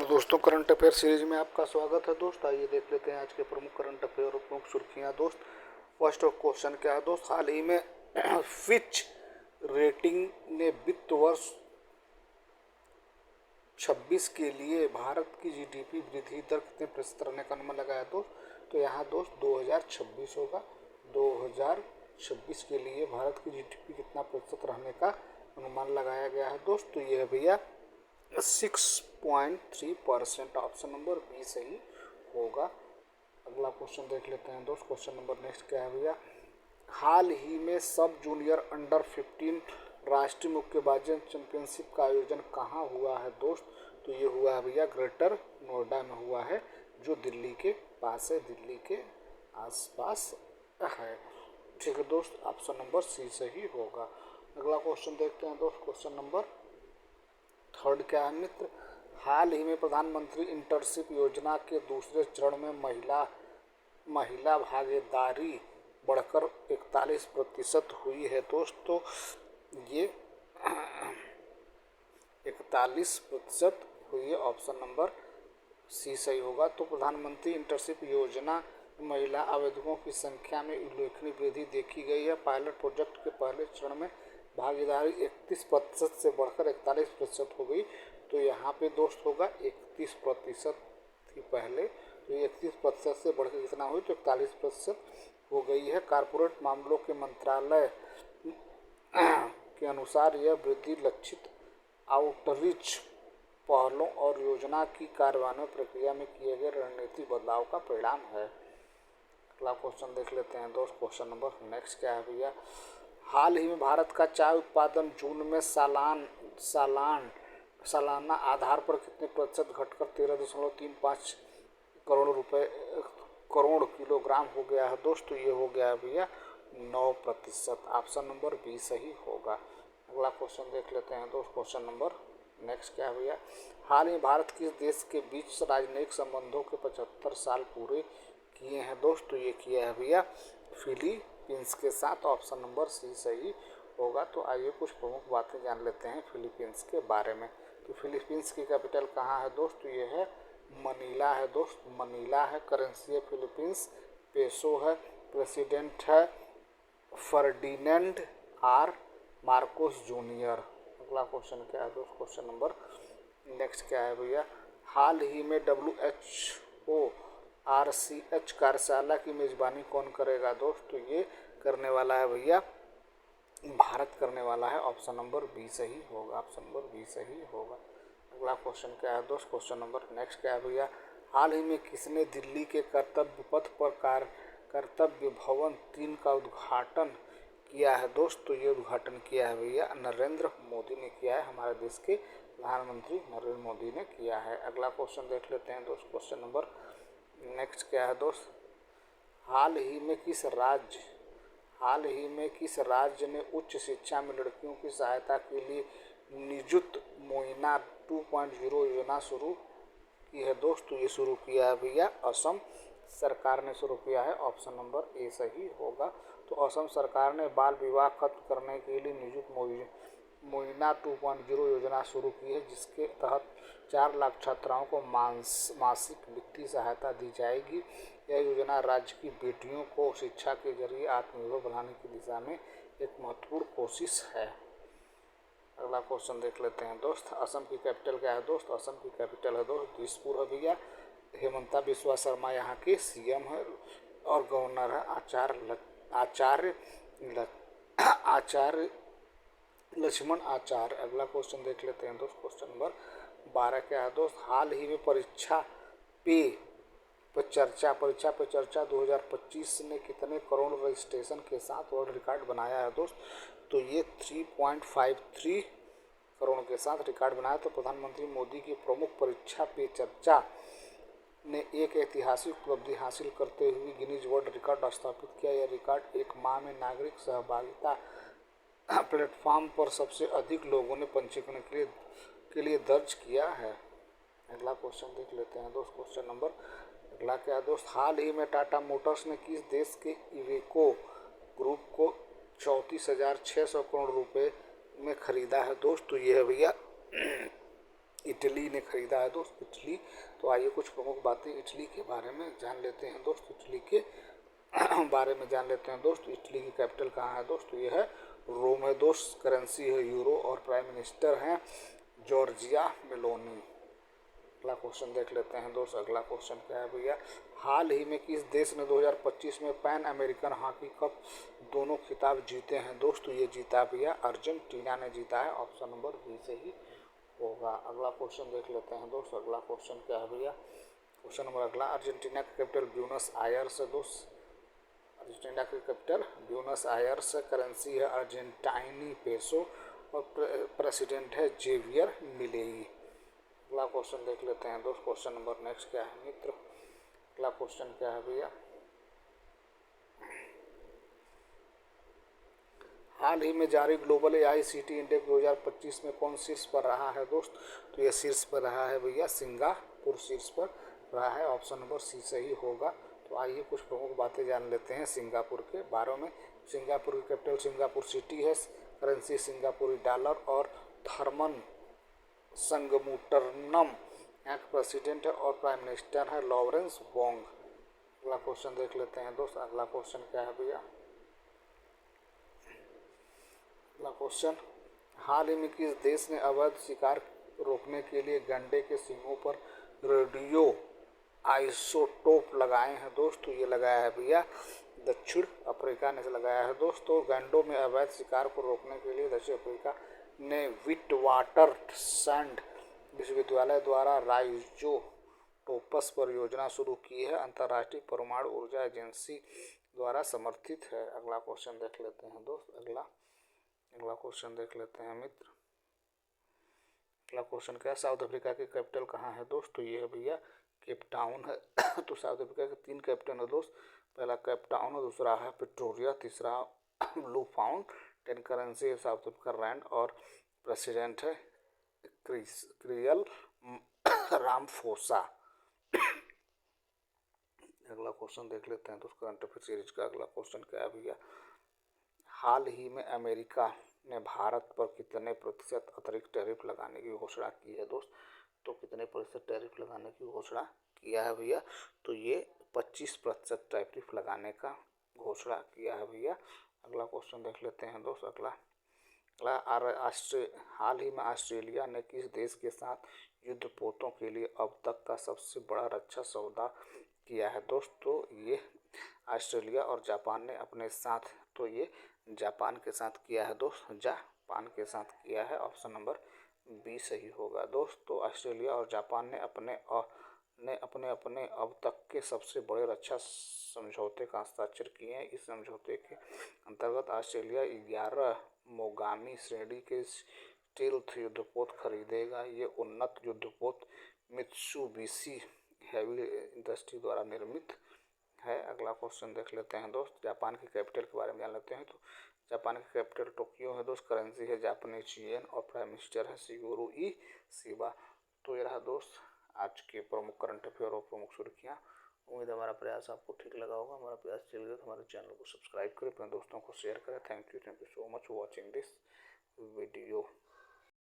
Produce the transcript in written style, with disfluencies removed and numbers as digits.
नमस्कार दोस्तों, current affair series में आपका स्वागत है दोस्त। आइए देख लेते हैं आज के प्रमुख करंट अफेयर और प्रमुख सुर्खियां दोस्त। फर्स्ट क्वेश्चन क्या है दोस्त, हाल ही में फिच रेटिंग ने वित्त वर्ष 26 के लिए भारत की जीडीपी वृद्धि दर कितने प्रतिशत रहने का अनुमान लगाया दोस्त। तो यहाँ दोस्त 2026 होगा। 2026 के लिए भारत की जीडीपी कितना प्रतिशत रहने का अनुमान लगाया गया है दोस्त। तो ये है भैया 6.3%। ऑप्शन नंबर बी सही होगा। अगला क्वेश्चन देख लेते हैं दोस्त। क्वेश्चन नंबर नेक्स्ट क्या है भैया, हाल ही में सब जूनियर अंडर 15 राष्ट्रीय मुक्केबाजी चैंपियनशिप का आयोजन कहाँ हुआ है दोस्त। तो ये हुआ है भैया ग्रेटर नोएडा में हुआ है, जो दिल्ली के पास है, दिल्ली के आसपास है। ठीक है दोस्त, ऑप्शन नंबर सी सही होगा। अगला क्वेश्चन देखते हैं दोस्त। क्वेश्चन नंबर थर्ड क्या है मित्र, हाल ही में प्रधानमंत्री इंटर्नशिप योजना के दूसरे चरण में महिला भागीदारी बढ़कर 41% हुई है दोस्त। तो ये 41% हुई है। ऑप्शन नंबर सी सही होगा। तो प्रधानमंत्री इंटर्नशिप योजना महिला आवेदकों की संख्या में उल्लेखनीय वृद्धि देखी गई है। पायलट प्रोजेक्ट के पहले चरण में भागीदारी 31% से बढ़कर 41% हो गई। तो यहाँ पे दोस्त होगा 31% थी पहले, तो 31% से बढ़कर कितना हुई, तो 41% हो गई है। कारपोरेट मामलों के मंत्रालय के अनुसार यह वृद्धि लक्षित आउटरीच पहलों और योजना की कार्यान्वयन प्रक्रिया में किए गए रणनीतिक बदलाव का परिणाम है। अगला क्वेश्चन देख लेते हैं दोस्त। क्वेश्चन नंबर नेक्स्ट क्या है भैया, हाल ही में भारत का चाय उत्पादन जून में सालाना आधार पर कितने प्रतिशत घटकर 13.35 करोड़ किलोग्राम हो गया है दोस्त। तो ये हो गया है भैया 9%। ऑप्शन नंबर बी सही होगा। अगला क्वेश्चन देख लेते हैं दोस्त। क्वेश्चन नंबर नेक्स्ट क्या है भैया, हाल ही भारत किस देश के बीच राजनयिक संबंधों के 75 साल पूरे किए हैं दोस्त। तो ये किया है भैया फिलीपींस के साथ। ऑप्शन नंबर सी सही होगा। तो आइए कुछ प्रमुख बातें जान लेते हैं फिलीपींस के बारे में। तो फिलीपींस की कैपिटल कहाँ है दोस्त। तो ये है मनीला है दोस्त, मनीला है। करेंसी है फिलीपींस पेसो है। प्रेसिडेंट है फर्डिनेंड आर मार्कोस जूनियर। अगला क्वेश्चन क्या है दोस्त। क्वेश्चन नंबर नेक्स्ट क्या है भैया, हाल ही में WHO RCH कार्यशाला की मेजबानी कौन करेगा दोस्त। तो ये करने वाला है भैया भारत करने वाला है। ऑप्शन नंबर बी सही होगा। ऑप्शन नंबर बी सही होगा। अगला क्वेश्चन क्या है दोस्त। क्वेश्चन नंबर नेक्स्ट क्या है भैया, हाल ही में किसने दिल्ली के कर्तव्य पथ पर कर्तव्य भवन 3 का उद्घाटन किया है दोस्त। तो ये उद्घाटन किया है भैया नरेंद्र मोदी ने किया है, हमारे देश के प्रधानमंत्री नरेंद्र मोदी ने किया है। अगला क्वेश्चन देख लेते हैं दोस्त। क्वेश्चन नंबर नेक्स्ट क्या है दोस्त, हाल ही में किस राज्य ने उच्च शिक्षा में लड़कियों की सहायता के लिए निजुत मोइना 2.0 योजना शुरू की है दोस्त। तो ये शुरू किया है भैया असम सरकार ने शुरू किया है। ऑप्शन नंबर ए सही होगा। तो असम सरकार ने बाल विवाह खत्म करने के लिए निजुत मोइना 2.0 योजना शुरू की है, जिसके तहत 4 लाख छात्राओं को मासिक वित्तीय सहायता दी जाएगी। यह योजना राज्य की बेटियों को शिक्षा के जरिए आत्मनिर्भर बनाने की दिशा में एक महत्वपूर्ण कोशिश है। अगला क्वेश्चन देख लेते हैं दोस्त। असम की कैपिटल क्या है दोस्त। असम की कैपिटल है दोस्त दिसपुर है भैया। हेमंता बिस्वा शर्मा यहाँ के CM है और गवर्नर है आचार्य लक्ष्मण आचार्य। अगला क्वेश्चन देख लेते हैं दोस्त। क्वेश्चन नंबर 12 क्या है दोस्त, हाल ही में परीक्षा पे चर्चा 2025 ने कितने करोड़ रजिस्ट्रेशन के साथ वर्ल्ड रिकॉर्ड बनाया है दोस्त। तो ये 3.53 करोड़ के साथ रिकॉर्ड बनाया। तो प्रधानमंत्री मोदी की प्रमुख परीक्षा पे चर्चा ने एक ऐतिहासिक उपलब्धि हासिल करते हुए गिनीज वर्ल्ड रिकॉर्ड स्थापित किया। यह रिकॉर्ड एक माह में नागरिक सहभागिता प्लेटफॉर्म पर सबसे अधिक लोगों ने पंजीकरण के लिए दर्ज किया है। अगला क्वेश्चन देख लेते हैं दोस्त। क्वेश्चन नंबर अगला क्या है दोस्त, हाल ही में टाटा मोटर्स ने किस देश के इवेको ग्रुप को 34,600 करोड़ रुपए में खरीदा है दोस्त। तो ये है भैया इटली ने खरीदा है दोस्त, इटली। तो आइए कुछ प्रमुख बातें इटली के बारे में जान लेते हैं दोस्त। इटली के बारे में जान लेते हैं दोस्त। इटली की कैपिटल कहाँ है दोस्त? ये है रोम है दोस्त। करेंसी है यूरो और प्राइम मिनिस्टर हैं जॉर्जिया मेलोनी। अगला क्वेश्चन देख लेते हैं दोस्त। अगला क्वेश्चन क्या है भैया? हाल ही में किस देश ने 2025 में पैन अमेरिकन हॉकी कप दोनों खिताब जीते हैं दोस्त? ये जीता भैया अर्जेंटीना ने जीता है। ऑप्शन नंबर बी से ही होगा। अगला क्वेश्चन देख लेते हैं दोस्त। अगला क्वेश्चन क्या है भैया? क्वेश्चन नंबर अगला, अर्जेंटीना की कैपिटल ब्यूनस आयर्स है दोस्त। अर्जेंटीना की कैपिटल ब्यूनस आयर्स है। करेंसी है अर्जेंटाइनी पेसो और प्रेसिडेंट है जेवियर मिलेई। अगला क्वेश्चन देख लेते हैं दोस्त। क्वेश्चन नंबर नेक्स्ट क्या है मित्र? अगला क्वेश्चन क्या है भैया? हाल ही में जारी ग्लोबल AICTE इंडेक्स 2025 में कौन शीर्ष पर रहा है दोस्त? तो ये शीर्ष पर रहा है भैया सिंगापुर शीर्ष पर रहा है। ऑप्शन नंबर सी सही होगा। तो आइए कुछ प्रमुख बातें जान लेते हैं सिंगापुर के बारे में। सिंगापुर की कैपिटल सिंगापुर सिटी है। करेंसी सिंगापुरी डॉलर और थर्मन संगमुटरनम यहाँ के प्रेसिडेंट है और प्राइम मिनिस्टर है लॉरेंस वोंग। अगला क्वेश्चन देख लेते हैं दोस्त। अगला क्वेश्चन क्या है भैया? अगला क्वेश्चन, हाल ही में किस देश ने अवैध शिकार रोकने के लिए गंडे के सींगों पर रेडियो आइसोटोप लगाए हैं दोस्त? तो ये लगाया है भैया दक्षिण अफ्रीका ने लगाया है दोस्त। तो गंडों में अवैध शिकार को रोकने के लिए दक्षिण अफ्रीका ने विटवाटर सैंड विश्वविद्यालय द्वारा राइजोटोपस परियोजना शुरू की है। अंतर्राष्ट्रीय परमाणु ऊर्जा एजेंसी द्वारा समर्थित है। अगला क्वेश्चन देख लेते हैं दोस्त। अगला क्वेश्चन देख लेते हैं मित्र। अगला क्वेश्चन क्या है? साउथ अफ्रीका की कैपिटल कहाँ है दोस्त? तो ये है भैया केप टाउन है। तो साउथ अफ्रीका के 3 कैपिटल है दोस्त। पहला केप टाउन है, दूसरा है प्रिटोरिया, तीसरा ब्लू फाउंटेन। करेंसी है साउथ अफ्रीका रैंड और प्रेसिडेंट है क्रियल रामफोसा। अगला क्वेश्चन देख लेते हैं दोस्त करंट अफेयर सीरीज का। अगला क्वेश्चन क्या है भैया? हाल ही में अमेरिका ने भारत पर कितने प्रतिशत अतिरिक्त टैरिफ लगाने की घोषणा की है दोस्त? तो कितने प्रतिशत टैरिफ लगाने की घोषणा किया है भैया? तो ये 25% टैरिफ लगाने का घोषणा किया है भैया। अगला क्वेश्चन देख लेते हैं दोस्त। हाल ही में ऑस्ट्रेलिया ने किस देश के साथ युद्धपोतों के लिए अब तक का सबसे बड़ा रक्षा सौदा किया है दोस्त? तो ये ऑस्ट्रेलिया और जापान ने अपने साथ, तो ये जापान के साथ किया है दोस्त। जापान के साथ किया है। ऑप्शन नंबर बी सही होगा दोस्त। तो ऑस्ट्रेलिया और जापान ने अपने अब तक के सबसे बड़े रक्षा समझौते का हस्ताक्षर किए हैं। इस समझौते के अंतर्गत ऑस्ट्रेलिया 11 मोगामी श्रेणी के स्टील्थ युद्धपोत खरीदेगा। ये उन्नत युद्धपोत मित्सुबिशी हैवी इंडस्ट्री द्वारा निर्मित है। अगला क्वेश्चन देख लेते हैं दोस्त। जापान की कैपिटल के बारे में जान लेते हैं। तो जापान की कैपिटल टोक्यो है दोस्त। करेंसी है जापानीज येन और प्राइम मिनिस्टर है शिगेरू इशिबा। तो ये रहा दोस्त आज के प्रमुख करंट अफेयर और प्रमुख सुर्खियाँ। उम्मीद है हमारा प्रयास आपको ठीक लगा होगा। हमारा प्रयास चल गया तो हमारे चैनल को सब्सक्राइब करें, अपने दोस्तों को शेयर करें। Thank you so much for watching this video.